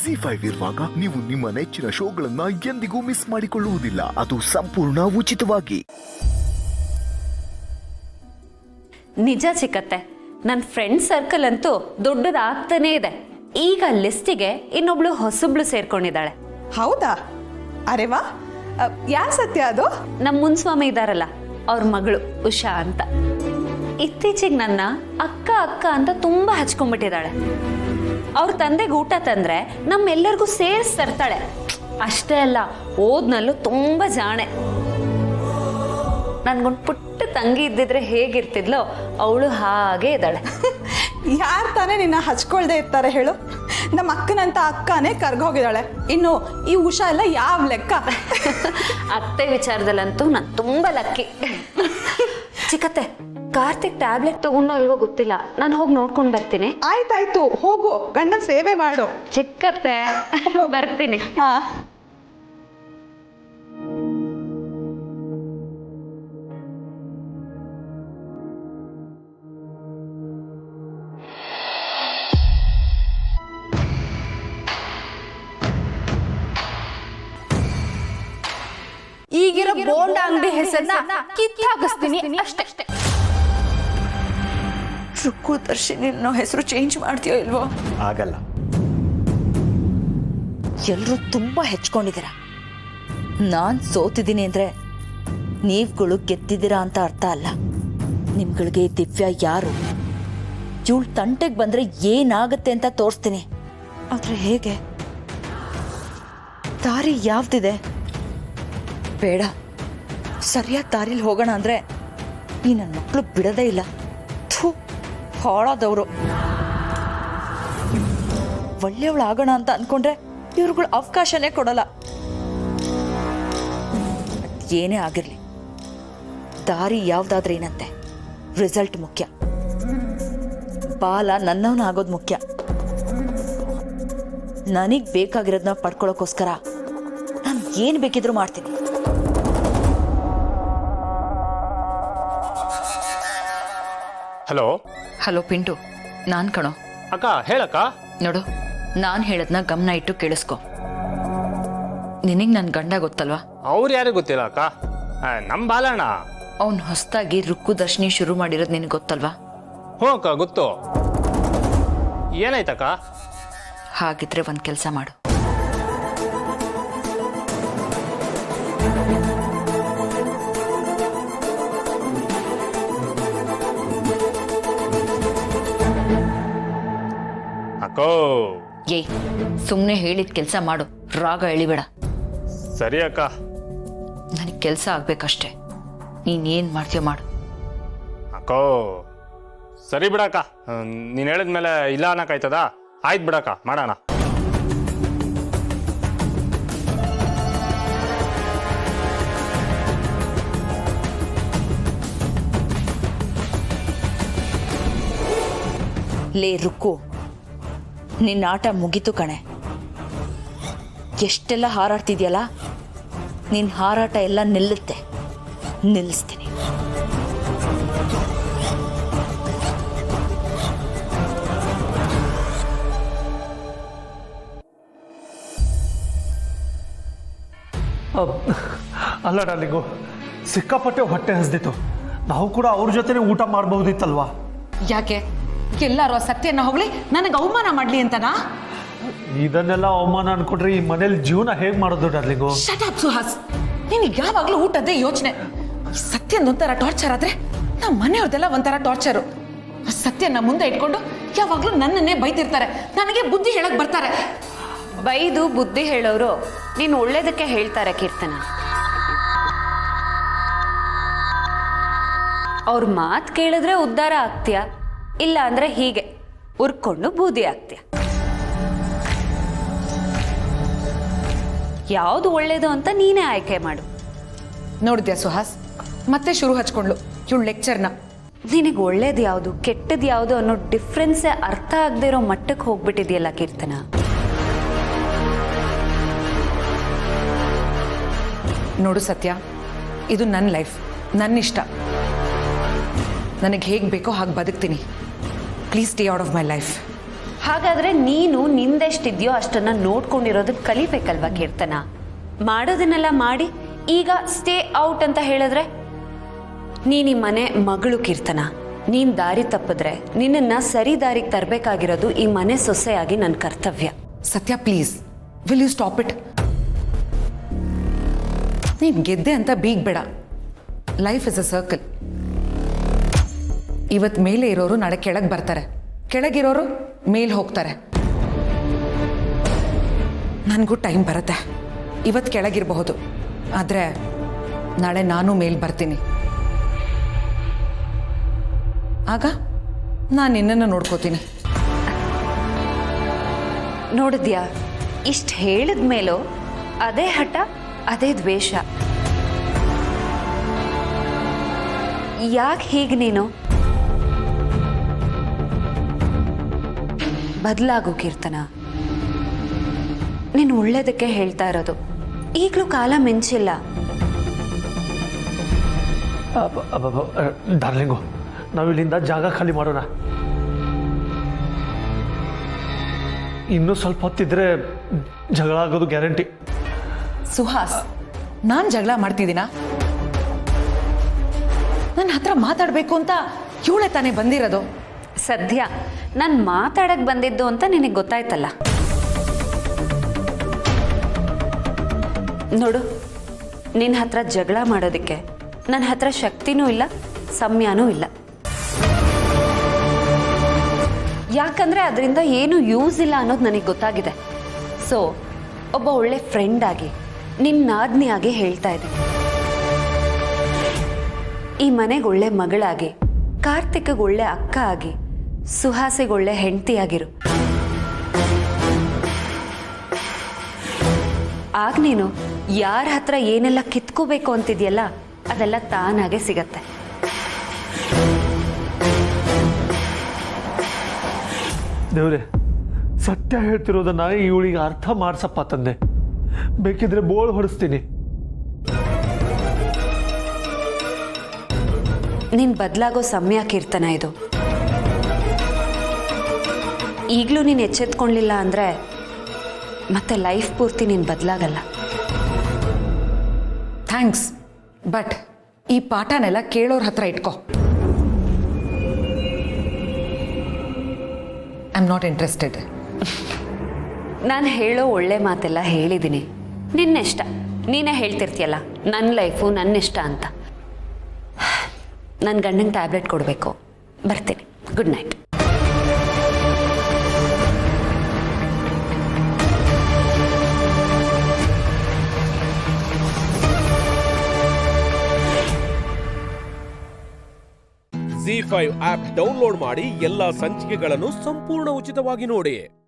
ZEE5 ಇರುವಾಗ ನೀವು ನಿಮ್ಮ ನೆಚ್ಚಿನ ಶೋಗಳನ್ನ ಎಂದಿಗೂ ಮಿಸ್ ಮಾಡಿಕೊಳ್ಳುವುದಿಲ್ಲ. ಅದು ಸಂಪೂರ್ಣ ಉಚಿತವಾಗಿ. ನಿಜ ಚಿಕ್ಕತ್ತೆ, ನನ್ನ ಫ್ರೆಂಡ್ ಸರ್ಕಲ್ ಅಂತೂ ದೊಡ್ಡದಾಗ್ತಾನೇ ಇದೆ. ಈಗ ಲಿಸ್ಟಿಗೆ ಇನ್ನೊಬ್ಳು ಹೊಸಬ್ಳು ಸೇರ್ಕೊಂಡಿದ್ದಾಳೆ. ಹೌದಾ? ಅರೆ ವಾ, ಯಾರು ಸತ್ಯ ಅದು? ನಮ್ಮ ಮುನ್ಸ್ವಾಮಿ ಇದಾರಲ್ಲ, ಅವ್ರ ಮಗಳು ಉಷಾ ಅಂತ. ಇತ್ತೀಚೆಗೆ ನನ್ನ ಅಕ್ಕ ಅಕ್ಕ ಅಂತ ತುಂಬಾ ಹಚ್ಕೊಂಡ್ಬಿಟ್ಟಿದ್ದಾಳೆ. ಅವ್ರ ತಂದೆಗೆ ಊಟ ತಂದ್ರೆ ನಮ್ಮೆಲ್ಲರಿಗೂ ಸೇರಿಸಿ ತರ್ತಾಳೆ. ಅಷ್ಟೇ ಅಲ್ಲ, ಓದ್ನಲ್ಲೂ ತುಂಬಾ ಜಾಣೆ. ನನ್ಗೊಂದು ಪುಟ್ಟ ತಂಗಿ ಇದ್ದಿದ್ರೆ ಹೇಗಿರ್ತಿದ್ಲೋ ಅವಳು ಹಾಗೆ ಇದ್ದಾಳೆ. ಯಾರು ತಾನೇ ನಿನ್ನ ಹಚ್ಕೊಳ್ದೆ ಇರ್ತಾರೆ ಹೇಳು? ನಮ್ಮ ಅಕ್ಕನಂತ ಅಕ್ಕನೇ ಕರ್ಗೋಗಿದ್ದಾಳೆ. ಇನ್ನು ಈ ಉಷಾ ಎಲ್ಲ ಯಾವ ಲೆಕ್ಕ? ಅತ್ತೆ ವಿಚಾರದಲ್ಲಂತೂ ನಾನು ತುಂಬಾ ಲಕ್ಕಿ. ಚಿಕ್ಕತ್ತೆ, ಕಾರ್ತಿಕ್ ಟ್ಯಾಬ್ಲೆಟ್ ತಗೊಂಡೋ ಇಲ್ವೋ ಗೊತ್ತಿಲ್ಲ, ನಾನು ಹೋಗಿ ನೋಡ್ಕೊಂಡು ಬರ್ತೀನಿ. ಆಯ್ತಾಯ್ತು, ಹೋಗು, ಗಂಡನ ಸೇವೆ ಮಾಡು. ಚಿಕ್ಕತ್ತೆ, ಬರ್ತೀನಿ. ಹಾ. ಈಗಿರೋ ಬೋಂಡ ಅಂಗಡಿ ಹೆಸರನ್ನ ಕಿತ್ತಾಗಿಸ್ತೀನಿ ಅಷ್ಟೇ. ರುಕ್ಕು ದರ್ಶಿನಿ ಅನ್ನೋ ಹೆಸರು ಚೇಂಜ್ ಮಾಡ್ತೀಯೋ ಇಲ್ವೋ? ಆಗಲ್ಲ. ಎಲ್ಲರೂ ತುಂಬಾ ಹೆಚ್ಕೊಂಡಿದ್ದೀರ. ನಾನ್ ಸೋತಿದ್ದೀನಿ ಅಂದ್ರೆ ನೀವುಗಳು ಗೆದ್ದಿದ್ದೀರಾ ಅಂತ ಅರ್ಥ ಅಲ್ಲ. ನಿಮ್ಗಳಿಗೆ ದಿವ್ಯಾ ಯಾರು, ಇವಳು ತಂಟೆಗೆ ಬಂದ್ರೆ ಏನಾಗತ್ತೆ ಅಂತ ತೋರಿಸ್ತೀನಿ. ಆದ್ರೆ ಹೇಗೆ? ದಾರಿ ಯಾವ್ದಿದೆ? ಬೇಡ, ಸರಿಯಾದ ದಾರಿಲಿ ಹೋಗೋಣ ಅಂದ್ರೆ ಈ ನನ್ನ ಮಕ್ಕಳು ಬಿಡೋದೇ ಇಲ್ಲ. ಥೂ, ಹಾಳಾದವರು. ಒಳ್ಳೆಯವಳಾಗೋಣ ಅಂತ ಅನ್ಕೊಂಡ್ರೆ ಇವ್ರುಗಳು ಅವಕಾಶನೇ ಕೊಡಲ್ಲ. ಏನೇ ಆಗಿರ್ಲಿ, ದಾರಿ ಯಾವ್ದಾದ್ರೆ ಏನಂತೆ, ರಿಸಲ್ಟ್ ಮುಖ್ಯ. ಬಾಲ ನನ್ನವನಾಗೋದು ಮುಖ್ಯ. ನನಗ್ ಬೇಕಾಗಿರೋದನ್ನ ಪಡ್ಕೊಳ್ಳೋಕ್ಕೋಸ್ಕರ ನಾನು ಏನ್ ಬೇಕಿದ್ರು ಮಾಡ್ತೀನಿ. ಹಲೋ ಹಲೋ ಪಿಂಟು, ನಾನ್ ಕಣೋ. ಅಕ್ಕ, ಹೇಳಕ್ಕ. ನೋಡು, ನಾನು ಹೇಳದ್ನ ಗಮನ ಇಟ್ಟು ಕೇಳಿಸ್ಕೊ. ನಿನಗೆ ನನ್ನ ಗಂಡ ಗೊತ್ತಲ್ವಾ? ಅವ್ರು ಯಾರಿಗೆ ಗೊತ್ತಿಲ್ಲ ಅಕ್ಕ, ನಮ್ಮ ಬಾಲಣ್ಣ. ಅವನು ಹೊಸದಾಗಿ ರುಕ್ಕು ದರ್ಶಿನಿ ಶುರು ಮಾಡಿರೋದು ನಿನಗೆ ಗೊತ್ತಲ್ವಾ? ಹ್ಞೂ ಅಕ್ಕ, ಗೊತ್ತು. ಏನಾಯ್ತಕ್ಕ? ಹಾಗಿದ್ರೆ ಒಂದು ಕೆಲಸ ಮಾಡು. ಅಕ್ಕೋ, ಏಯ್, ಸುಮ್ಮನೆ ಹೇಳಿದ ಕೆಲಸ ಮಾಡು, ರಾಗ ಎಳಿಬೇಡ. ಸರಿ ಅಕ್ಕ. ನನಗೆ ಕೆಲಸ ಆಗ್ಬೇಕಷ್ಟೆ, ನೀನೇನು ಮಾಡ್ತೀಯೋ ಮಾಡು. ಅಕ್ಕೋ, ಸರಿ ಬಿಡಕ್ಕ. ನೀನು ಹೇಳಿದ್ಮೇಲೆ ಇಲ್ಲ ಅನ್ನಕ್ಕಾಯ್ತದ? ಆಯ್ತು ಬಿಡಕ್ಕ, ಮಾಡೋಣ. ಲೇ ರುಕ್ಕು, ನಿನ್ನ ಆಟ ಮುಗೀತು ಕಣೆ. ಎಷ್ಟೆಲ್ಲ ಹಾರಾಡ್ತಿದ್ಯಲ್ಲ, ನಿನ್ನ ಹಾರಾಟ ಎಲ್ಲ ನಿಲ್ಲುತ್ತೆ. ನಿಲ್ಲಿಸ್ತೀನಿ. ಅಲ್ಲ ಡಾರ್ಲಿಂಗು, ಸಿಕ್ಕಾಪಟ್ಟೆ ಹೊಟ್ಟೆ ಹಸ್ದಿತ್ತು. ನಾವು ಕೂಡ ಅವ್ರ ಜೊತೆನೆ ಊಟ ಮಾಡಬಹುದಿತ್ತಲ್ವಾ? ಯಾಕೆ ಎಲ್ಲರೂ ಸತ್ಯನ ಹೊಗಳಿ ನನಗೆ ಅವಮಾನ ಮಾಡ್ಲಿ ಅಂತನಾ? ಇದನ್ನೆಲ್ಲ ಅವಮಾನ ಅನ್ಕೊಂಡ್ರೆ ಈ ಮನೇಲಿ ಜೀವನ ಹೇಗ್ ಮಾಡೋದು ಡಾರ್ಲಿಂಗು? ಶಟ್ ಅಪ್ ಸುಹಾಸ್, ನಿನಗೆ ಯಾವಾಗಲೂ ಊಟದ್ದೇ ಯೋಚನೆ. ಸತ್ಯನ ಒಂಥರ ಟಾರ್ಚರ್ ಆದ್ರೆ ನಮ್ಮ ಮನೆಯವ್ರದೆಲ್ಲ ಒಂಥರ ಟಾರ್ಚರು. ಸತ್ಯನ ಮುಂದೆ ಇಟ್ಕೊಂಡು ಯಾವಾಗಲೂ ನನ್ನನ್ನೇ ಬೈತಿರ್ತಾರೆ, ನನಗೆ ಬುದ್ಧಿ ಹೇಳಕ್ ಬರ್ತಾರೆ. ಬೈದು ಬುದ್ಧಿ ಹೇಳೋರು ನೀನು ಒಳ್ಳೇದಕ್ಕೆ ಹೇಳ್ತಾರೆ ಕೀರ್ತನ. ಅವ್ರ ಮಾತು ಕೇಳಿದ್ರೆ ಉದ್ಧಾರ ಆಗ್ತೀಯ, ಇಲ್ಲ ಅಂದ್ರೆ ಹೀಗೆ ಉರ್ಕೊಂಡು ಬೂದಿ ಆಗ್ತೀಯ. ಯಾವುದು ಒಳ್ಳೇದು ಅಂತ ನೀನೇ ಆಯ್ಕೆ ಮಾಡು. ನೋಡಿದ್ಯಾ ಸುಹಾಸ್, ಮತ್ತೆ ಶುರು ಹಚ್ಕೊಂಡ್ಲು ಇವಳು ಲೆಕ್ಚರ್ನ. ನಿನಗೆ ಒಳ್ಳೇದು ಯಾವುದು ಕೆಟ್ಟದ್ದು ಯಾವುದು ಅನ್ನೋ ಡಿಫ್ರೆನ್ಸೇ ಅರ್ಥ ಆಗದೆ ಇರೋ ಮಟ್ಟಕ್ಕೆ ಹೋಗ್ಬಿಟ್ಟಿದೆಯಲ್ಲ ಕೀರ್ತನ. ನೋಡು ಸತ್ಯ, ಇದು ನನ್ನ ಲೈಫ್, ನನ್ನ ಇಷ್ಟ. ನನಗೆ ಹೇಗೆ ಬೇಕೋ ಹಾಗೆ ಬದುಕ್ತೀನಿ. Please stay out of my life. ಹಾಗಾದ್ರೆ ನೀನು ನಿಂದೆಷ್ಟಿದ್ಯೋ ಅಷ್ಟನ್ನ ನೋಡ್ಕೊಂಡಿರೋದನ್ನ ಕಲಿಬೇಕಲ್ವಾ ಕೀರ್ತನ? ಮಾಡೋದನ್ನೆಲ್ಲ ಮಾಡಿ ಈಗ ಸ್ಟೇ ಔಟ್ ಅಂತ ಹೇಳಿದ್ರೆ ನೀನ್ ಈ ಮನೆ ಮಗಳು ಕೀರ್ತನ. ನೀನ್ ದಾರಿ ತಪ್ಪಿದ್ರೆ ನಿನ್ನನ್ನ ಸರಿ ದಾರಿಗೆ ತರಬೇಕಾಗಿರೋದು ಈ ಮನೆ ಸೊಸೆಯಾಗಿ ನನ್ನ ಕರ್ತವ್ಯ. Satya please, will you stop it? ನೀನ್ ಗೆದ್ದೆ ಅಂತ ಬೀಗ್ಬೇಡ. Life is a circle. ಇವತ್ತು ಮೇಲೆ ಇರೋರು ನಾಳೆ ಕೆಳಗೆ ಬರ್ತಾರೆ, ಕೆಳಗಿರೋರು ಮೇಲೆ ಹೋಗ್ತಾರೆ. ನನಗೂ ಟೈಮ್ ಬರುತ್ತೆ. ಇವತ್ತು ಕೆಳಗಿರಬಹುದು, ಆದರೆ ನಾಳೆ ನಾನು ಮೇಲೆ ಬರ್ತೀನಿ. ಆಗ ನಾನು ನಿನ್ನನ್ನು ನೋಡ್ಕೋತೀನಿ. ನೋಡಿದ್ಯಾ, ಇಷ್ಟು ಹೇಳಿದ ಮೇಲೂ ಅದೇ ಹಠ, ಅದೇ ದ್ವೇಷ. ಯಾಕೆ ಹೀಗೆ ನೀನು? ಬದಲಾಗು ಕೀರ್ತನ. ನೀನು ಒಳ್ಳೇದಕ್ಕೆ ಹೇಳ್ತಾ ಇರೋದು. ಈಗಲೂ ಕಾಲ ಮಿಂಚಿಲ್ಲ. ಡಾರ್ಲಿಂಗು, ನಾವು ಇಲ್ಲಿಂದ ಜಾಗ ಖಾಲಿ ಮಾಡೋಣ. ಇನ್ನೂ ಸ್ವಲ್ಪ ಹೊತ್ತಿದ್ರೆ ಜಗಳ ಆಗೋದು ಗ್ಯಾರಂಟಿ. ಸುಹಾಸ್, ನಾನು ಜಗಳ ಮಾಡ್ತಿದ್ದೀನಾ? ನನ್ನ ಹತ್ರ ಮಾತಾಡಬೇಕು ಅಂತ ಇವಳೆ ತಾನೇ ಬಂದಿರೋದು. ಸದ್ಯ ನಾನು ಮಾತಾಡಕ್ಕೆ ಬಂದಿದ್ದು ಅಂತ ನಿನಗೆ ಗೊತ್ತಾಯ್ತಲ್ಲ. ನೋಡು, ನಿನ್ನ ಹತ್ರ ಜಗಳ ಮಾಡೋದಕ್ಕೆ ನನ್ನ ಹತ್ರ ಶಕ್ತಿನೂ ಇಲ್ಲ, ಸಮಯನೂ ಇಲ್ಲ. ಯಾಕಂದ್ರೆ ಅದರಿಂದ ಏನು ಯೂಸ್ ಇಲ್ಲ ಅನ್ನೋದು ನನಗೆ ಗೊತ್ತಾಗಿದೆ. ಸೊ ಒಬ್ಬ ಒಳ್ಳೆ ಫ್ರೆಂಡ್ ಆಗಿ, ನಿನ್ನ ನಾದ್ನಿಯಾಗಿ ಹೇಳ್ತಾ ಇದ್ದೀನಿ, ಈ ಮನೆಗೆ ಒಳ್ಳೆ ಮಗಳಾಗಿ, ಕಾರ್ತಿಕ್ಗೆ ಒಳ್ಳೆ ಅಕ್ಕ ಆಗಿ, ಸುಹಾಸಿಗೆ ಒಳ್ಳೆ ಹೆಂಡತಿಯಾಗಿರು. ಆಗ ನೀನು ಯಾರ ಹತ್ರ ಏನೆಲ್ಲ ಕಿತ್ಕೋಬೇಕು ಅಂತಿದ್ಯಲ್ಲ ಅದೆಲ್ಲ ತಾನಾಗೆ ಸಿಗತ್ತೆ. ದೇವ್ರೆ, ಸತ್ಯ ಹೇಳ್ತಿರೋದನ್ನ ಇವಳಿಗೆ ಅರ್ಥ ಮಾಡ್ಸಪ್ಪ ತಂದೆ. ಬೇಕಿದ್ರೆ ಬೋಳ್ ಹೊಡಿಸ್ತೀನಿ. ನೀನ್ ಬದಲಾಗೋ ಸಮಯ ಕೀರ್ತನ ಇದು. ಈಗಲೂ ನೀನು ಎಚ್ಚೆತ್ಕೊಳ್ಳಿಲ್ಲ ಅಂದ್ರೆ ಮತ್ತೆ ಲೈಫ್ ಪೂರ್ತಿ ನೀನು ಬದಲಾಗಲ್ಲ. ಥ್ಯಾಂಕ್ಸ್, ಬಟ್ ಈ ಪಾಠನೆಲ್ಲ ಕೇಳೋರ ಹತ್ರ ಇಟ್ಕೋ. I am not interested. ನಾನು ಹೇಳೋ ಒಳ್ಳೆ ಮಾತೆಲ್ಲ ಹೇಳಿದ್ದೀನಿ. ನಿನ್ನಿಷ್ಟ, ನೀನೇ ಹೇಳ್ತಿರ್ತೀಯಲ್ಲ ನನ್ನ ಲೈಫು ನನ್ನಿಷ್ಟ ಅಂತ. ನನ್ನ ಗಂಡಂಗೆ ಟ್ಯಾಬ್ಲೆಟ್ ಕೊಡಬೇಕು. ಬರ್ತೀನಿ. Good night. ZEE5 app download ಮಾಡಿ ಎಲ್ಲಾ ಸಂಚಿಕೆಗಳನ್ನು ಸಂಪೂರ್ಣ ಉಚಿತವಾಗಿ ನೋಡಿ.